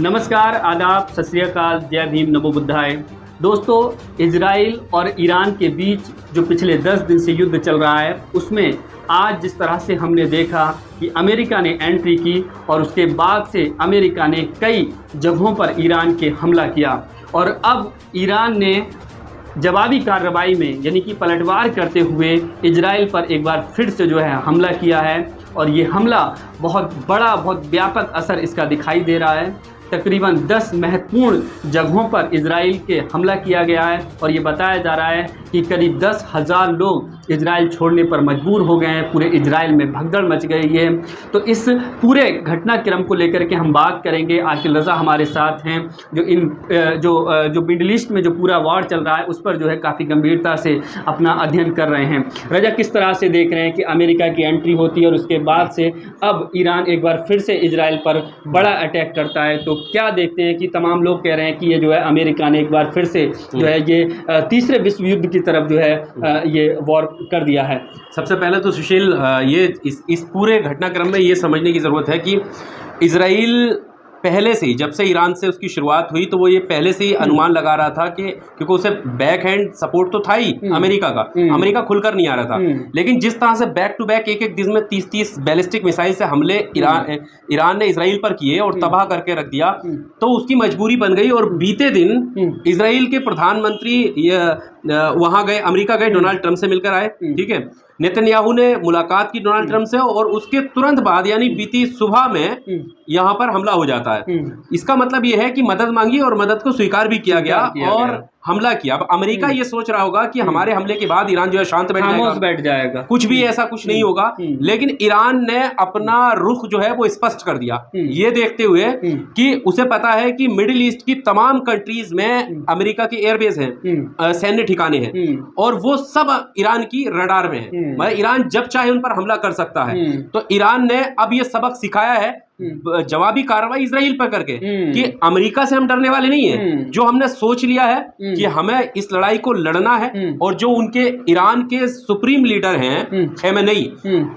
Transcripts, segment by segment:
नमस्कार, आदाब, सत श्री अकाल, जय भीम, नमो बुद्धाय। दोस्तों, इजराइल और ईरान के बीच जो पिछले 10 दिन से युद्ध चल रहा है, उसमें आज जिस तरह से हमने देखा कि अमेरिका ने एंट्री की और उसके बाद से अमेरिका ने कई जगहों पर ईरान के हमला किया और अब ईरान ने जवाबी कार्रवाई में यानी कि पलटवार करते हुए इजराइल पर एक बार फिर से जो है हमला किया है और ये हमला बहुत बड़ा, बहुत व्यापक असर इसका दिखाई दे रहा है। तकरीबन 10 महत्वपूर्ण जगहों पर इजराइल के हमला किया गया है और ये बताया जा रहा है कि करीब 10,000 लोग इजराइल छोड़ने पर मजबूर हो गए हैं। पूरे इजराइल में भगदड़ मच गई है। तो इस पूरे घटनाक्रम को लेकर के हम बात करेंगे। आकिल रज़ा हमारे साथ हैं जो मिडिल ईस्ट में जो पूरा वॉर चल रहा है उस पर जो है काफ़ी गंभीरता से अपना अध्ययन कर रहे हैं। रज़ा, किस तरह से देख रहे हैं कि अमेरिका की एंट्री होती है और उसके बाद से अब ईरान एक बार फिर से इजराइल पर बड़ा अटैक करता है, तो क्या देखते हैं कि तमाम लोग कह रहे हैं कि ये जो है अमेरिका ने एक बार फिर से जो है ये तीसरे विश्व युद्ध की तरफ जो है ये वॉर कर दिया है। सबसे पहले तो सुशील, ये इस पूरे घटनाक्रम में ये समझने की ज़रूरत है कि इजराइल पहले से ही, जब से ईरान से उसकी शुरुआत हुई, तो वो ये पहले से ही अनुमान लगा रहा था कि क्योंकि उसे बैक हैंड सपोर्ट तो था ही अमेरिका का, अमेरिका खुलकर नहीं आ रहा था, लेकिन जिस तरह से बैक टू बैक एक दिन में 30-30 बैलिस्टिक मिसाइल से हमले ईरान ने इजराइल पर किए और तबाह करके रख दिया, तो उसकी मजबूरी बन गई। और बीते दिन इजराइल के प्रधानमंत्री वहाँ गए, अमेरिका गए, डोनाल्ड ट्रंप से मिलकर आए। ठीक है, नेतन्याहू ने मुलाकात की डोनाल्ड ट्रंप से और उसके तुरंत बाद यानी बीती सुबह में यहाँ पर हमला हो जाता है। इसका मतलब ये है कि मदद मांगी और मदद को स्वीकार भी किया गया और हमला किया। अब अमेरिका ये सोच रहा होगा कि हमारे हमले के बाद ईरान जो है शांत बैठ जाएगा, कुछ भी ऐसा कुछ नहीं होगा, लेकिन ईरान ने अपना रुख जो है वो स्पष्ट कर दिया, ये देखते हुए कि उसे पता है कि मिडिल ईस्ट की तमाम कंट्रीज में अमेरिका की एयरबेस हैं, सैन्य ठिकाने हैं और वो सब ईरान की रडार में है। मतलब ईरान जब चाहे उन पर हमला कर सकता है। तो ईरान ने अब ये सबक सिखाया है जवाबी कार्रवाई इजराइल पर करके कि अमेरिका से हम डरने वाले नहीं है। जो हमने सोच लिया है कि हमें इस लड़ाई को लड़ना है, और जो उनके ईरान के सुप्रीम लीडर हैं खमेनी,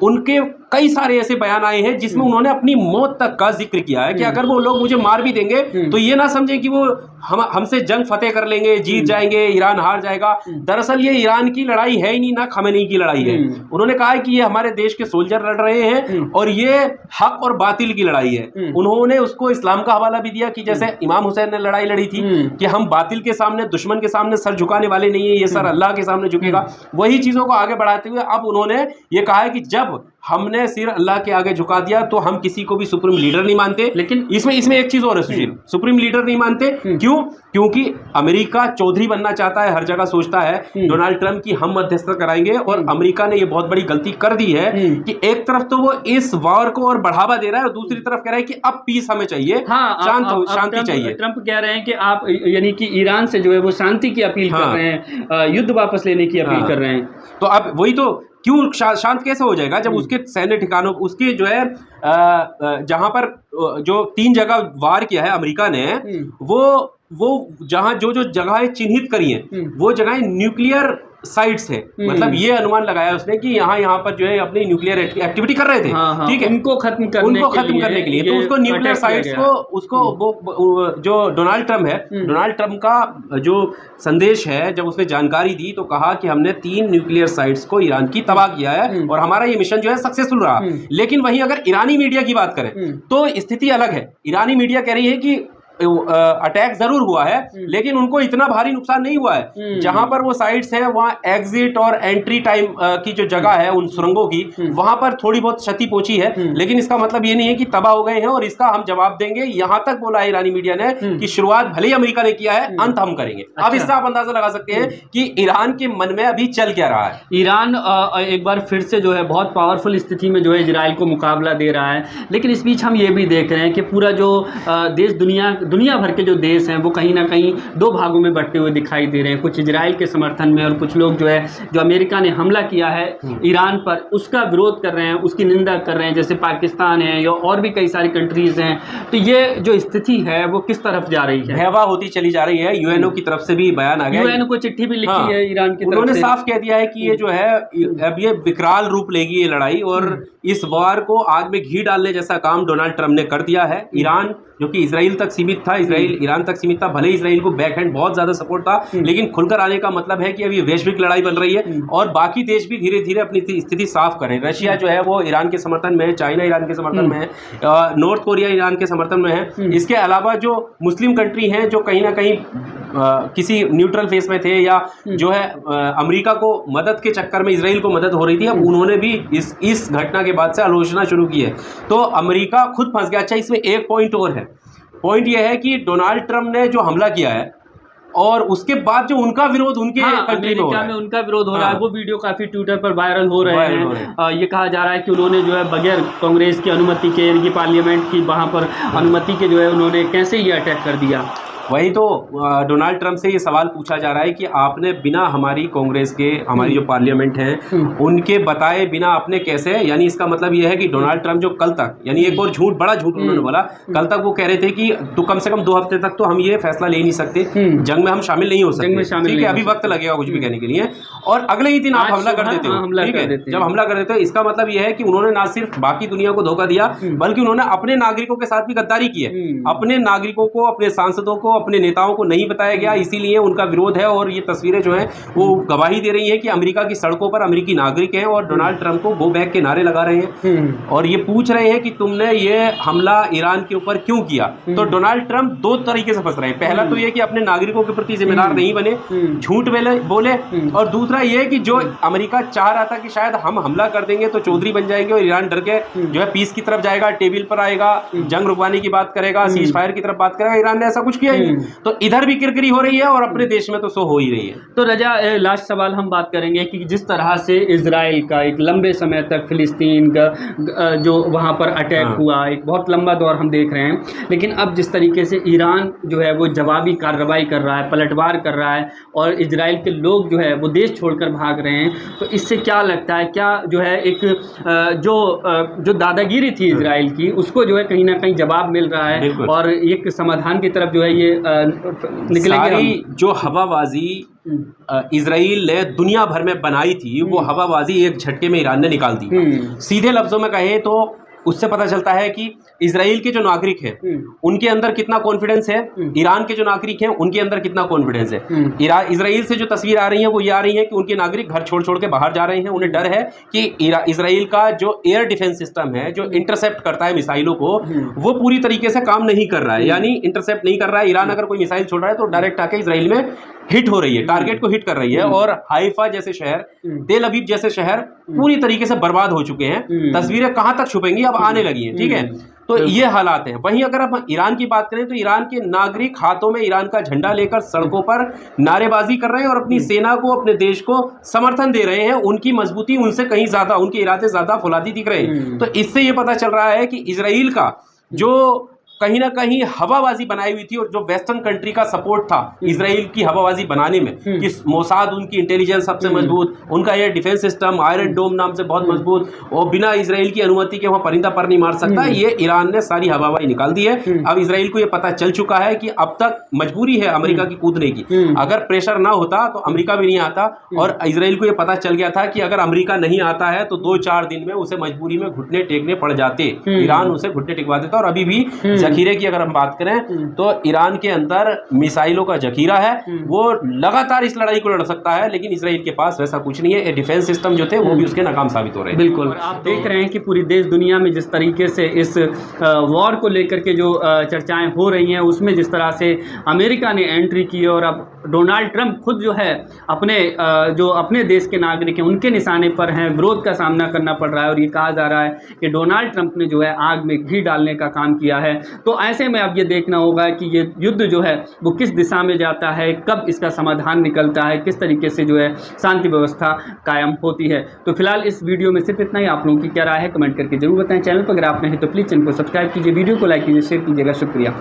उनके कई सारे ऐसे बयान आए हैं जिसमें उन्होंने अपनी मौत तक का जिक्र किया है कि अगर वो लोग मुझे मार भी देंगे तो ये ना समझे कि वो हमसे जंग फतेह कर लेंगे, जीत जाएंगे, ईरान हार जाएगा। दरअसल ये ईरान की लड़ाई है ही नहीं, ना खमेनी की लड़ाई है। उन्होंने कहा है कि ये हमारे देश के सोल्जर लड़ रहे हैं और ये हक और बातिल की लड़ाई है। उन्होंने उसको इस्लाम का हवाला भी दिया कि जैसे इमाम हुसैन ने लड़ाई लड़ी थी कि हम बातिल के सामने, दुश्मन के सामने सर झुकाने वाले नहीं है, ये सर अल्लाह के सामने झुकेगा। वही चीजों को आगे बढ़ाते हुए अब उन्होंने ये कहा है कि जब हमने सिर अल्लाह के आगे झुका दिया तो हम किसी को भी सुप्रीम लीडर नहीं मानते। लेकिन इसमें एक चीज और है सुशील, सुप्रीम लीडर नहीं मानते क्यों? क्योंकि अमेरिका चौधरी बनना चाहता है, हर जगह सोचता है डोनाल्ड ट्रंप की हम मध्यस्थता कराएंगे, और अमेरिका ने ये बहुत बड़ी गलती कर दी है कि एक तरफ तो वो इस वॉर को और बढ़ावा दे रहा है और दूसरी तरफ कह रहा है कि अब पीस हमें चाहिए, शांति चाहिए। ट्रंप कह रहे हैं कि आप यानी कि ईरान से जो है वो शांति की अपील कर रहे हैं, युद्ध वापस लेने की अपील कर रहे हैं। तो अब वही तो, क्यों शांत कैसे हो जाएगा जब उसके सैन्य ठिकानों, उसके जो है जहां पर जो 3 जगह वार किया है अमेरिका ने, वो जहां जो जगहें चिन्हित करी हैं वो जगहें न्यूक्लियर साइट्स है। मतलब ये अनुमान लगाया उसने कि यहाँ पर जो है अपनी न्यूक्लियर एक्टिविटी कर रहे थे। ठीक है, उनको खत्म करने के लिए तो उसको न्यूक्लियर साइट्स को, उसको वो जो डोनाल्ड ट्रंप है, डोनाल्ड ट्रंप का जो संदेश है, जब उसने जानकारी दी तो कहा कि हमने 3 न्यूक्लियर साइट्स को ईरान की तबाह किया है और हमारा ये मिशन जो है सक्सेसफुल रहा। लेकिन वहीं अगर ईरानी मीडिया की बात करें तो स्थिति अलग है। ईरानी मीडिया कह रही है कि अटैक जरूर हुआ है लेकिन उनको इतना भारी नुकसान नहीं हुआ है। जहां पर वो साइट्स है वहां एग्जिट और एंट्री टाइम की जो जगह है उन सुरंगों की, वहां पर थोड़ी बहुत क्षति पहुंची है, लेकिन इसका मतलब ये नहीं है कि तबाह हो गए हैं और इसका हम जवाब देंगे। यहां तक बोला है ईरानी मीडिया ने कि शुरुआत भले ही अमेरिका ने किया है, अंत हम करेंगे। अब इससे आप अंदाजा लगा सकते हैं कि ईरान के मन में अभी चल क्या रहा है। ईरान एक बार फिर से जो है बहुत पावरफुल स्थिति में जो है इजराइल को मुकाबला दे रहा है। लेकिन इस बीच हम ये भी देख रहे हैं कि पूरा जो दुनिया भर के जो देश हैं वो कहीं ना कहीं दो भागों में बंटे हुए दिखाई दे रहे हैं, कुछ इजराइल के समर्थन में और कुछ लोग जो है जो अमेरिका ने हमला किया है ईरान पर उसका विरोध कर रहे हैं, उसकी निंदा कर रहे हैं, जैसे पाकिस्तान है या और भी कई सारी कंट्रीज़ हैं। तो ये जो स्थिति है वो किस तरफ जा रही है? भयावह होती चली जा रही है। यूएनओ की तरफ से भी बयान आ गया, यूएनओ को चिट्ठी भी लिखी है ईरान की तरफ से। उन्होंने साफ कह दिया है कि ये जो है अब ये विकराल रूप लेगी ये लड़ाई, और इस वार को आग में घी डालने जैसा काम डोनाल्ड ट्रंप ने कर दिया है। ईरान जो कि इजराइल तक सीमित था, ईरान तक सीमित था, भले इजराइल को बैकहैंड बहुत ज्यादा सपोर्ट था, लेकिन खुलकर आने का मतलब है कि अब ये वैश्विक लड़ाई बन रही है और बाकी देश भी धीरे धीरे अपनी स्थिति साफ करें। रशिया जो है वो ईरान के समर्थन में है, चाइना ईरान के समर्थन में है, नॉर्थ कोरिया ईरान के समर्थन में है। इसके अलावा जो मुस्लिम कंट्री हैं जो कहीं ना कहीं किसी न्यूट्रल फेस में थे या जो है अमेरिका को मदद के चक्कर में इजराइल को मदद हो रही थी, अब उन्होंने भी इस घटना के बाद से आलोचना शुरू की है। तो अमेरिका खुद फंस गया। अच्छा, इसमें एक पॉइंट और है। पॉइंट यह है कि डोनाल्ड ट्रंप ने जो हमला किया है और उसके बाद जो उनका विरोध उनके अमेरिका में उनका विरोध हो रहा है, वो वीडियो काफी ट्विटर पर वायरल हो रहे हैं। ये कहा जा रहा है कि उन्होंने जो है बगैर कांग्रेस की अनुमति के, इनकी पार्लियामेंट की वहां पर अनुमति के जो है उन्होंने कैसे ये अटैक कर दिया। वही तो डोनाल्ड ट्रंप से ये सवाल पूछा जा रहा है कि आपने बिना हमारी कांग्रेस के, हमारी जो पार्लियामेंट है उनके बताए बिना आपने कैसे, यानी इसका मतलब ये है कि डोनाल्ड ट्रंप जो कल तक, यानी एक और झूठ, बड़ा झूठ उन्होंने बोला। कल तक वो कह रहे थे कि तो कम से कम 2 हफ्ते तक तो हम ये फैसला ले नहीं सकते, जंग में हम शामिल नहीं हो सकते, ठीक है, अभी वक्त लगेगा कुछ भी कहने के लिए, और अगले ही दिन आप हमला कर देते हो, ठीक है। जब हमला कर देते हो इसका मतलब ये है कि उन्होंने ना सिर्फ बाकी दुनिया को धोखा दिया बल्कि उन्होंने अपने नागरिकों के साथ भी गद्दारी की है। अपने नागरिकों को, अपने सांसदों को, अपने नेताओं को नहीं बताया गया, इसीलिए उनका विरोध है। और ये तस्वीरें जो हैं वो गवाही दे रही हैं कि अमेरिका की सड़कों पर अमेरिकी नागरिक हैं और डोनाल्ड ट्रंप को गो बैक के नारे लगा रहे हैं और ये पूछ रहे हैं कि तुमने ये हमला ईरान के ऊपर क्यों किया। तो डोनाल्ड ट्रंप 2 तरीके से फंस रहे हैं। पहला तो ये कि अपने नागरिकों के प्रति जिम्मेदार नहीं बने, झूठ बोले, और दूसरा ये कि जो अमेरिका चाह रहा था कि शायद हम हमला कर देंगे तो चौधरी बन जाएंगे और ईरान डर के जो है पीस की तरफ जाएगा, टेबल पर आएगा, जंग रुकवाने की बात करेगा, सीज फायर की तरफ बात करेगा। ईरान ने ऐसा कुछ किया ही नहीं। तो इधर भी किरकिरी हो रही है और अपने देश में तो सो हो ही रही है। तो रजा, लास्ट सवाल हम बात करेंगे कि जिस तरह से इजराइल का एक लंबे समय तक फिलिस्तीन का जो वहाँ पर अटैक हुआ, एक बहुत लंबा दौर हम देख रहे हैं, लेकिन अब जिस तरीके से ईरान जो है वो जवाबी कार्रवाई कर रहा है, पलटवार कर रहा है और इजराइल के लोग जो है वो देश छोड़कर भाग रहे हैं, तो इससे क्या लगता है, क्या जो है एक जो दादागिरी थी इजराइल की उसको जो है कहीं ना कहीं जवाब मिल रहा है और एक समाधान की तरफ जो है ये सारी जो हवाबाजी इजराइल ने दुनिया भर में बनाई थी वो हवाबाजी एक झटके में ईरान ने निकाल दी। सीधे लफ्जों में कहें तो उससे पता चलता है कि इजराइल के जो नागरिक हैं उनके अंदर कितना कॉन्फिडेंस है, ईरान के जो नागरिक हैं उनके अंदर कितना कॉन्फिडेंस है। इजराइल से जो तस्वीर आ रही है वो ये आ रही है कि उनके नागरिक घर छोड़ के बाहर जा रहे हैं। उन्हें डर है कि इजराइल का जो एयर डिफेंस सिस्टम है, जो इंटरसेप्ट करता है मिसाइलों को, वो पूरी तरीके से काम नहीं कर रहा है, यानी इंटरसेप्ट नहीं कर रहा है। ईरान अगर कोई मिसाइल छोड़ रहा है तो डायरेक्ट आके इजराइल में हिट हो रही है, टारगेट को हिट कर रही है। और हाइफा जैसे शहर, तेल अवीव जैसे शहर पूरी तरीके से बर्बाद हो चुके हैं। तस्वीरें कहां तक छुपेंगी, अब आने लगी हैं, ठीक है। तो ये हालात हैं। वहीं अगर हम ईरान की बात करें तो ईरान के नागरिक हाथों में ईरान का झंडा लेकर सड़कों पर नारेबाजी कर रहे हैं और अपनी सेना को, अपने देश को समर्थन दे रहे हैं। उनकी मजबूती उनसे कहीं ज्यादा, उनके इरादे ज्यादा फौलादी दिख रहे हैं। तो इससे ये पता चल रहा है कि इजराइल का जो कहीं ना कहीं हवाबाजी बनाई हुई थी और जो वेस्टर्न कंट्री का सपोर्ट था इजराइल की हवाबाजी बनाने में, कि मोसाद उनकी इंटेलिजेंस सबसे मजबूत, उनका ये डिफेंस सिस्टम आयरन डोम नाम से बहुत मजबूत, और बिना इजराइल की अनुमति के वहां परिंदा पर नहीं मार सकता, ये ईरान ने सारी हवाबाजी निकाल दी है। अब इजराइल को ये पता चल चुका है कि अब तक मजबूरी है अमेरिका की कूदने की। अगर प्रेशर ना होता तो अमेरिका भी नहीं आता, और इजराइल को ये पता चल गया था कि अगर अमेरिका नहीं आता है तो 2-4 दिन में उसे मजबूरी में घुटने टेकने पड़ जाते, ईरान उसे घुटने टेकवा देता। और अभी भी जखीरे की अगर हम बात करें तो ईरान के अंदर मिसाइलों का जखीरा है, वो लगातार इस लड़ाई को लड़ सकता है, लेकिन इजराइल के पास वैसा कुछ नहीं है। डिफेंस सिस्टम जो थे वो भी उसके नाकाम साबित हो रहे हैं। बिल्कुल, आप देख रहे हैं कि पूरी देश दुनिया में जिस तरीके से इस वॉर को लेकर के जो चर्चाएं हो रही हैं, उसमें जिस तरह से अमेरिका ने एंट्री की और अब डोनाल्ड ट्रंप खुद जो है अपने देश के नागरिक हैं उनके निशाने पर हैं, विरोध का सामना करना पड़ रहा है। और ये कहा जा रहा है कि डोनाल्ड ट्रंप ने जो है आग में घी डालने का काम किया है। तो ऐसे में अब ये देखना होगा कि ये युद्ध जो है वो किस दिशा में जाता है, कब इसका समाधान निकलता है, किस तरीके से जो है शांति व्यवस्था कायम होती है। तो फिलहाल इस वीडियो में सिर्फ इतना ही। आप लोगों की क्या राय है कमेंट करके जरूर बताएं। चैनल पर अगर आप नहीं तो प्लीज़ चैनल को सब्सक्राइब कीजिए, वीडियो को लाइक कीजिए, शेयर कीजिएगा। शुक्रिया।